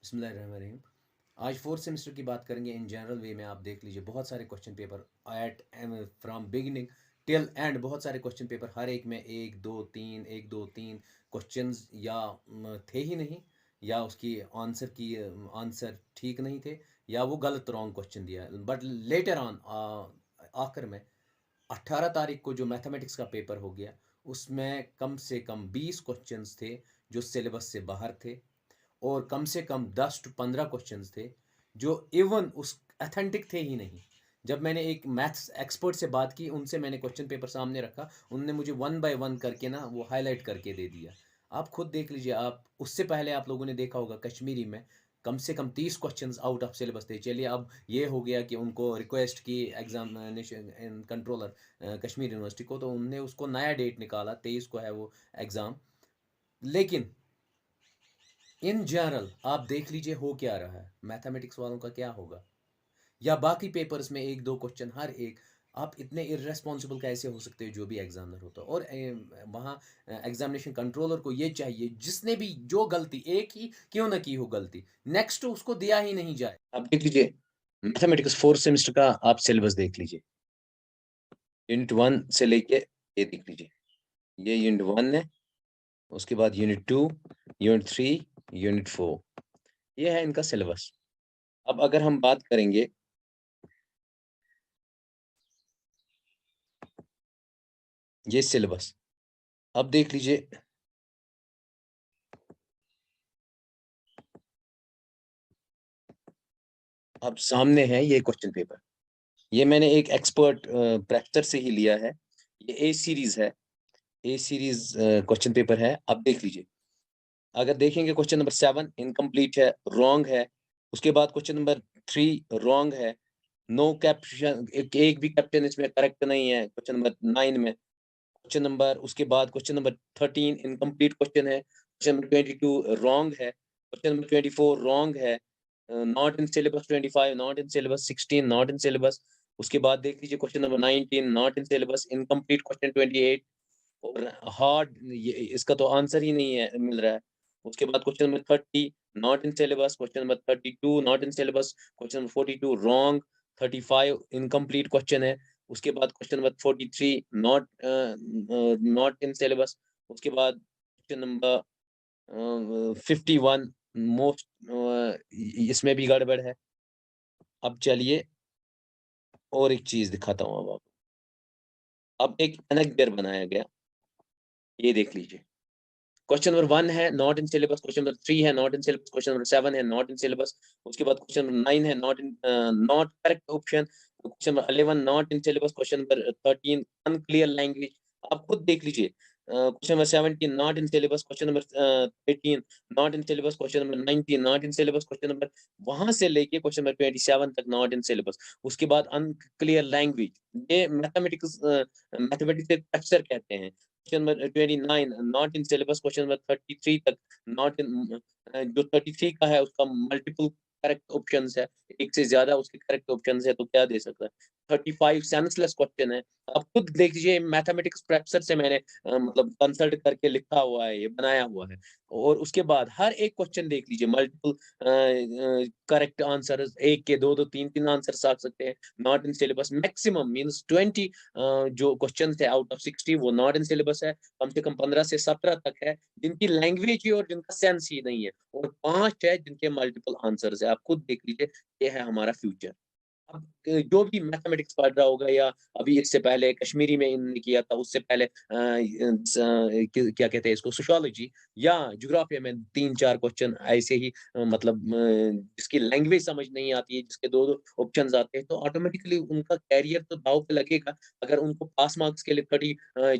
बिस्मिल्लाहिर्रहमानिर्रहीम। आज fourth semester की बात करेंगे इन जनरल वे में। आप देख लीजिए बहुत सारे question paper at from beginning till end, बहुत सारे क्वेश्चन पेपर, हर एक में एक दो तीन क्वेश्चंस या थे ही नहीं, या उसकी आंसर ठीक नहीं थे, या वो गलत रॉन्ग क्वेश्चन दिया। बट लेटर ऑन आखिर में 18 तारीख को जो मैथमेटिक्स का पेपर हो गया, उसमें कम से कम 20 क्वेश्चंस थे जो सिलेबस से बाहर थे, और कम से कम 10 टू 15 क्वेश्चंस थे जो इवन उस अथेंटिक थे ही नहीं। जब मैंने एक मैथ्स एक्सपर्ट से बात की, उनसे मैंने क्वेश्चन पेपर सामने रखा, उन्होंने मुझे वन बाय वन करके ना वो हाईलाइट करके दे दिया। आप खुद देख लीजिए। आप उससे पहले आप लोगों ने देखा होगा कश्मीरी में कम से कम 30 क्वेश्चंस आउट ऑफ सिलेबस थे। चलिए अब ये हो गया कि उनको रिक्वेस्ट की एग्जामिनेशन कंट्रोलर कश्मीर यूनिवर्सिटी को, तो उनने उसको नया डेट निकाला, 23 को है वो एग्ज़ाम। लेकिन इन जनरल आप देख लीजिए हो क्या रहा है, मैथमेटिक्स वालों का क्या होगा, या बाकी पेपर्स में एक दो क्वेश्चन हर एक। आप इतने इररेस्पॉन्सिबल कैसे हो सकते हो जो भी एग्जामिनर होता है। और वहाँ एग्जामिनेशन कंट्रोलर को ये चाहिए जिसने भी जो गलती एक ही क्यों ना की हो गलती, नेक्स्ट उसको दिया ही नहीं जाए। आप देख लीजिए मैथमेटिक्स फोर्थ सेमेस्टर का, आप सिलेबस देख लीजिए। यूनिट 1 से लेके ये देख लीजिए, ये यूनिट 1 है, उसके बाद यूनिट 2, यूनिट 3, यूनिट 4, ये है इनका सिलेबस। अब अगर हम बात करेंगे ये सिलेबस, अब देख लीजिए। अब सामने है ये क्वेश्चन पेपर, ये मैंने एक एक्सपर्ट प्रेफर से ही लिया है। ये ए सीरीज है, ए सीरीज क्वेश्चन पेपर है। अब देख लीजिए, अगर देखेंगे क्वेश्चन नंबर 7 इनकम्प्लीट है, रॉन्ग है। उसके बाद क्वेश्चन नंबर 3 रॉन्ग है, नो कैप्शन, एक भी कैप्शन इसमें करेक्ट नहीं है। क्वेश्चन नंबर 9 में क्वेश्चन नंबर, उसके बाद क्वेश्चन नंबर 13 इनकम्प्लीट क्वेश्चन है। क्वेश्चन नंबर 22 रॉन्ग है। क्वेश्चन नंबर 24 रॉन्ग है। Not in syllabus 25, not in syllabus 16, not in syllabus. उसके बाद देख लीजिए question number 19 not in syllabus, incomplete question 28 और हार्ड, ये इसका तो आंसर ही नहीं है मिल रहा है। उसके बाद question number 30 not in syllabus, question number 32 not in syllabus, question number 42 wrong, 35 incomplete question है। उसके बाद question number 43 not in syllabus. उसके बाद क्वेश्चन नंबर 51 मोस्ट, इसमें भी गड़बड़ है। अब चलिए और एक चीज़ दिखाता हूँ अब आपको। अब एक एनेक्डर बनाया गया, ये देख लीजिए। क्वेश्चन नंबर 1 है not in syllabus, question number 3 है not in syllabus, question number 7 है नॉट इन सिलेबस। उसके बाद क्वेश्चन नंबर 9 है not correct option. Question number 11 not in syllabus, question number 13 unclear language. आप खुद देख लीजिए। Question number 17 not in syllabus, question number 18 not in syllabus, question number 19 not in syllabus, question number वहां से लेके question number 27 तक not in syllabus. उसके बाद अनक्लियर लैंग्वेज, ये मैथमेटिक्स के अक्सर कहते हैं। Question number 29 not in syllabus, question number 33 तक नॉट इन, जो 33 का है उसका मल्टीपल करेक्ट ऑप्शंस है, एक से ज्यादा उसके करेक्ट ऑप्शंस है, तो क्या दे सकता है। 35 सेंसलेस क्वेश्चन है। आप खुद देख लीजिए, मैथमेटिक्स प्रोफेसर से मैंने मतलब कंसल्ट करके लिखा हुआ है, ये बनाया हुआ है। और उसके बाद हर एक क्वेश्चन देख लीजिए, मल्टीपल करेक्ट आंसर, एक के दो दो तीन तीन आंसर आ सकते हैं। Not in syllabus maximum means 20 जो क्वेश्चन है आउट ऑफ 60 वो नॉट इन सिलेबस है। कम से कम 15 से 17 तक है जिनकी लैंग्वेज ही और जिनका सेंस ही नहीं है, और 5 है जिनके मल्टीपल आंसर्स है। आप खुद देख लीजिए, ये है हमारा फ्यूचर। अब जो भी मैथमेटिक्स पढ़ रहा होगा, या अभी इससे पहले कश्मीरी में इन्होंने किया था, उससे पहले क्या कहते हैं इसको, सोशियोलॉजी या ज्योग्राफी में 3-4 क्वेश्चन ऐसे ही मतलब जिसकी लैंग्वेज समझ नहीं आती है, जिसके 2-2 ऑप्शंस आते हैं, तो ऑटोमेटिकली उनका कैरियर तो दांव पे लगेगा। अगर उनको पास मार्क्स के लिए 30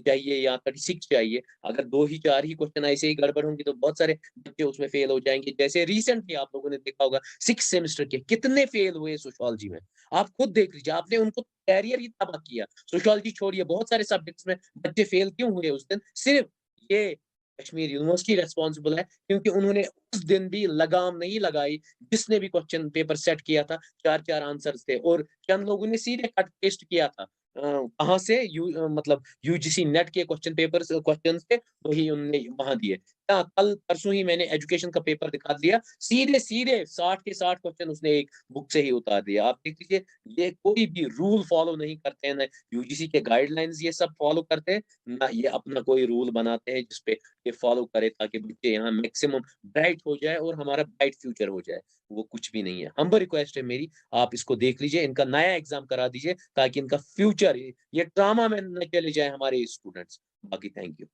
चाहिए या 36 चाहिए, अगर 2 ही 4 ही क्वेश्चन ऐसे ही गड़बड़ होंगी तो बहुत सारे बच्चे उसमें फेल हो जाएंगे। जैसे रिसेंटली आप लोगों ने देखा होगा 6 सेमेस्टर के कितने फेल हुए सोशियोलॉजी में। आप खुद देख लीजिए, आपने उनको कैरियर ही तबाह किया। सोशियोलॉजी छोड़िए, बहुत सारे सब्जेक्ट्स में बच्चे फेल क्यों हुए उस दिन? सिर्फ ये कश्मीर यूनिवर्सिटी रिस्पांसिबल है, क्योंकि उन्होंने उस दिन भी लगाम नहीं लगाई। जिसने भी क्वेश्चन पेपर सेट किया था, 4-4 आंसर्स थे और चंद लोगों ने सीधे कट पेस्ट किया था। कहाँ से मतलब यूजीसी नेट के क्वेश्चन पेपर्स क्वेश्चंस थे, वही उन्होंने वहाँ दिए। कल परसों ही मैंने एजुकेशन का पेपर दिखा दिया, सीधे-सीधे 60 के 60 क्वेश्चन उसने एक बुक से ही उतार दिया। आप देख लीजिए, ये कोई भी रूल फॉलो नहीं करते हैं, ना यूजीसी के गाइडलाइंस ये सब फॉलो करते हैं, ना ये अपना कोई रूल बनाते हैं जिस पे ये फॉलो करे ताकि बच्चे यहाँ मैक्सिमम ब्राइट हो जाए और हमारा ब्राइट फ्यूचर हो जाए। वो कुछ भी नहीं है। हम्बल रिक्वेस्ट है मेरी, आप इसको देख लीजिए, इनका नया एग्ज़ाम करा दीजिए ताकि इनका फ्यूचर ये ट्रॉमा में ना चले जाएँ हमारे स्टूडेंट्स। बाकी थैंक यू।